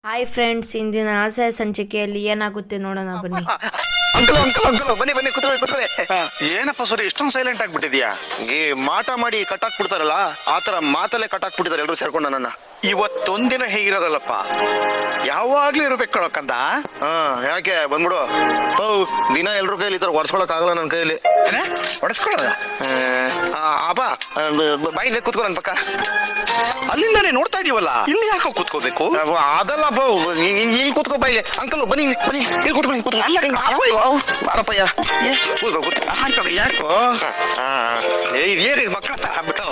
Hi friends, ಇಂದಿನ ಆಸೆ ಸಂಚಿಕೆಯಲ್ಲಿ ಏನಾಗುತ್ತೆ ನೋಡೋಣ ಬನ್ನಿ. ಅಂಕಲ್ ಅಂಕಲ್ ಅಂಕಲ್ ಬನ್ನಿ ಬನ್ನಿ ಕೂತ್ಕೊಳ್ಳಿ. ಏನಪ್ಪ ಸರಿ ಇಷ್ಟೊಂದು ಸೈಲೆಂಟ್ ಆಗ್ಬಿಟ್ಟಿದ್ಯಾ? ಈ ಮಾಟ ಮಾಡಿ ಕಟ್ಟಾಕ್ಬಿಡ್ತಾರಲ್ಲ ಆತರ ಮಾತಲ್ಲೇ ಕಟ್ಟಾಕ್ಬಿಟ್ಟಿದ್ದಾರೆ ಎಲ್ರು ಸೇರ್ಕೊಂಡು ನನ್ನ. ಇವತ್ತೊಂದಿನ ಹೇಗಿರೋದಲ್ಲಪ್ಪ, ಯಾವಾಗ್ಲೂ ಇರ್ಬೇಕು ಕಣಕ್ಕಂದ. ಯಾಕೆ ಬಂದ್ಬಿಡು. ದಿನ ಎಲ್ರ ಕೈಲಿ ಈ ತರ ಒರ್ಸ್ಕೊಳಕ್ ಆಗಲ್ಲ ನನ್ನ ಕೈಲಿ. ಹೊಡೆಸ್ಕೊಳ್ಳೋದ? ಅಪ್ಪ ಬಾಯಿಲೆ ಕೂತ್ಕೊ ನನ್ ಪಕ್ಕ. ಅಲ್ಲಿಂದಾನೆ ನೋಡ್ತಾ ಇದೀವಲ್ಲ, ಇಲ್ಲಿ ಯಾಕೆ ಕೂತ್ಕೋಬೇಕು? ಅದಲ್ಲಪ್ಪ, ಇಲ್ಲಿ ಕೂತ್ಕೋ ಬಾಯಿಲೆ. ಅಂಕಲ್ ಬನ್ನಿ ಬನ್ನಿ, ಇಲ್ಲಿ ಕೂತ್ಕೊಳ್ಳಿ ಕೂತ್ಕೊ. ಬಾರಪ್ಪಯ್ಯ ಕೂತ್ಕೋ. ಯಾಕೋ ಇದೇನು ಮಕ್ಕಳ ಬಿಟ್ಟು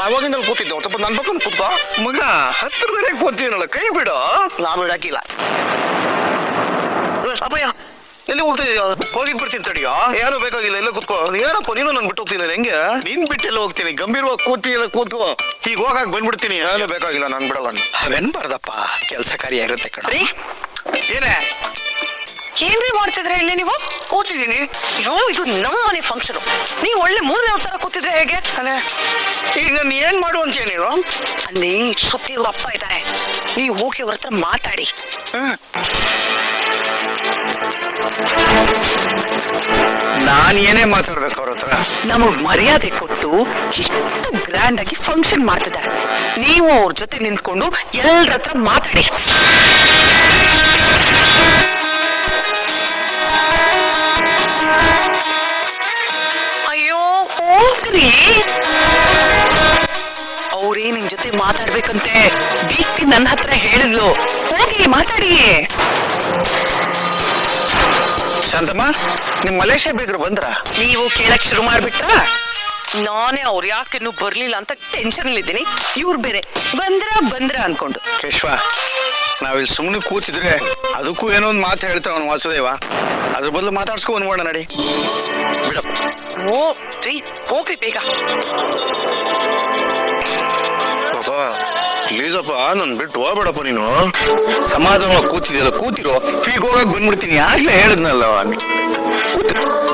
ಅವಾಗಿಂದ ಕೂತಿದ್ದೆ. ಸ್ವಲ್ಪ ನನ್ ಪಕ್ಕ ಕೂತ್ಕೋ. ಮಗ ಹತ್ತಿರದಲ್ಲೇ ಕೂತೀನಲ್ಲ, ಕೈ ಬಿಡು. ನಾ ಬಿಡಾಕಿಲ್ಲ. ಅಪ್ಪಯ್ಯ ಎಲ್ಲಿ ಹೋಗ್ತಾ ಇದೀಯ? ಹೋಗಿದ್ ಬಿಡ್ತೀನಿ ತಡಿಯೋ. ಏನು ಬೇಕಾಗಿಲ್ಲ, ಎಲ್ಲ ಕೂತ್ಕೋ. ಏನಪ್ಪ ನೀನು ನನ್ ಬಿಟ್ಟು ಹೋಗ್ತೀನಿ ಹೆಂಗೆ? ನಿನ್ ಬಿಟ್ಟೆಲ್ಲ ಹೋಗ್ತೀನಿ, ಗಂಭೀರವಾಗಿ ಕೂತಿಲ್ಲ ಕೂತ್ಕೋ. ಈಗ ಹೋಗಾಕ್ ಬಂದ್ಬಿಡ್ತೀನಿ. ಏನು ಬೇಕಾಗಿಲ್ಲ, ನಾನ್ ಬಿಡಲ್ಲ. ಅವೆನ್ಬಾರ್ದಪ್ಪ, ಕೆಲಸ ಕಾರ್ಯ ಕಣ. ಏನೇ ಏನ್ರಿ ಮಾಡ್ತಿದ್ರೆ ಇಲ್ಲಿ ನೀವು? ಕೂತಿದ್ದೀನಿ. ಅಯ್ಯೋ, ಇದು ನಮ್ಮ ಮನೆ ಫಂಕ್ಷನ್. ನೀವು ಒಳ್ಳೆ ಮೂರನೇ ಅವತಾರ ಕೂತಿದ್ರೆ ಹೇಗೆ? ಈಗ ನಾನು ಏನ್ ಮಾಡು ಅಂತ ನೀನು? ಅಲ್ಲಿ ಸುತ್ತಿ ಇವ್ರ ಅಪ್ಪ ಇದ್ದಾರೆ, ನೀವು ಹೋಗಿ ಅವ್ರ ಹತ್ರ ಮಾತಾಡಿ. ನಾನ್ ಏನೇ ಮಾತಾಡ್ಬೇಕು ಅವ್ರ ಹತ್ರ? ನಮಗ್ ಮರ್ಯಾದೆ ಕೊಟ್ಟು ಇಷ್ಟು ಗ್ರ್ಯಾಂಡ್ ಆಗಿ ಫಂಕ್ಷನ್ ಮಾಡ್ತಿದ್ದಾರೆ, ನೀವು ಅವ್ರ ಜೊತೆ ನಿಂತ್ಕೊಂಡು ಎಲ್ಲರ ಹತ್ರ ಮಾತಾಡಿ. ಅಯ್ಯೋ ಹೋಗ್ರಿ, ಅವ್ರೇ ನಿನ್ ಜೊತೆ ಮಾತಾಡ್ಬೇಕಂತೆ. ದೀಪ್ತಿ ನನ್ನ ಹತ್ರ ಹೇಳಿದ್ಲು, ಹೋಗಿ ಮಾತಾಡಿ. ಶಾಂತಮ್ಮ, ನಿಮ್ ಮಲೇಷ್ಯಾ ಬೇಗರು ಬಂದ್ರ? ನೀವು ಕೇಳಕ್ ಶುರು ಮಾಡ್ಬಿಟ್ರ? ನಾನೇ ಅವ್ರು ಯಾಕಿನ್ನು ಬರ್ಲಿಲ್ಲ ಅಂತ ಟೆನ್ಷನ್ ಇದ್ದೀನಿ. ಇವ್ರು ಬೇರೆ ಬಂದ್ರ ಅನ್ಕೊಂಡು. ಕೇಶವ, ನಾವಿಲ್ಲಿ ಸುಮ್ಮನೆ ಕೂತಿದ್ರೆ ಅದಕ್ಕೂ ಏನೋ ಒಂದು ಮಾತು ಹೇಳ್ತಾವ ವಾಸುದೇವ. ಅದ್ರ ಬದಲು ಮಾತಾಡ್ಸ್ಕೊ ಅನ್ಬೋಣ ನಡಿ. ಬಿಡ ಓ ರೀ, ಹೋಗ್ರಿ ಬೇಗ. ಪ್ಲೀಸಪ್ಪ, ನನ್ ಬಿಟ್ಟು ಹೋಗ್ಬೇಡಪ್ಪ ನೀನು. ಸಮಾಧಾನವಾಗಿ ಕೂತಿದ್ಯಲ್ಲ, ಕೂತಿರೋ. ಈಗ ಹೋಗಕ್ ಬಂದ್ಬಿಡ್ತೀನಿ, ಆಗ್ಲೇ ಹೇಳಿದ್ನಲ್ಲ.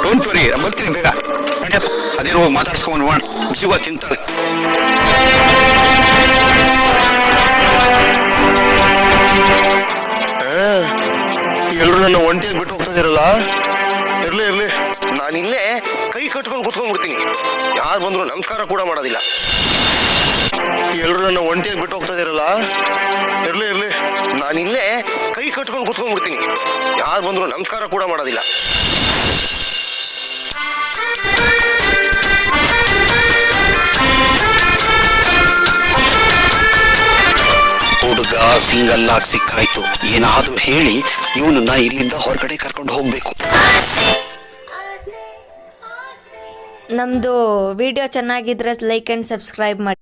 ಡೋಂಟ್ ವರಿ, ಬರ್ತೀನಿ ಬೇಗ. ನಡಿಯಪ್ಪ, ಅದೇನು ಹೋಗಿ ಮಾತಾಡ್ಸ್ಕೊಂಡು ಹೋಗೋಣ. ಜೀವ ತಿಂತಾಳೆ. ಎಲ್ರು ನನ್ನ ಒಂಟಿಯಾಗಿ ಬಿಟ್ಟು ಹೋಗ್ತಾ ಇರಲ್ಲ. ಇರ್ಲಿ ನಾನಿಲ್ಲೇ ಕೈ ಕಟ್ಕೊಂಡು ಕುತ್ಕೊಂಡ್ಬಿಡ್ತೀನಿ. ಯಾರು ಬಂದ್ರು ನಮಸ್ಕಾರ ಕೂಡ ಮಾಡೋದಿಲ್ಲ. ಎಲ್ರು ನನ್ನ ಒಂಟಿಯಾಗಿ ಬಿಟ್ಟು ಹೋಗ್ತಾ ಇರಲ್ಲ. ಇರ್ಲಿ ನಾನಿಲ್ಲೇ ಕೈ ಕಟ್ಕೊಂಡು ಕುತ್ಕೊಂಡ್ಬಿಡ್ತೀನಿ. ಯಾರು ಬಂದ್ರು ನಮಸ್ಕಾರ ಕೂಡ ಮಾಡೋದಿಲ್ಲ. ಹುಡುಗ ಸಿಂಗಲ್ ಆಗಿ ಸಿಕ್ಕಾಯ್ತು. ಏನಾದ್ರೂ ಹೇಳಿ ಇವನನ್ನ ಇಲ್ಲಿಂದ ಹೊರಗಡೆ ಕರ್ಕೊಂಡು ಹೋಗ್ಬೇಕು. ನಮ್ಮದು ವಿಡಿಯೋ ಚೆನ್ನಾಗಿದ್ರೆ ಲೈಕ್ ಆ್ಯಂಡ್ ಸಬ್ಸ್ಕ್ರೈಬ್ ಮಾಡಿ.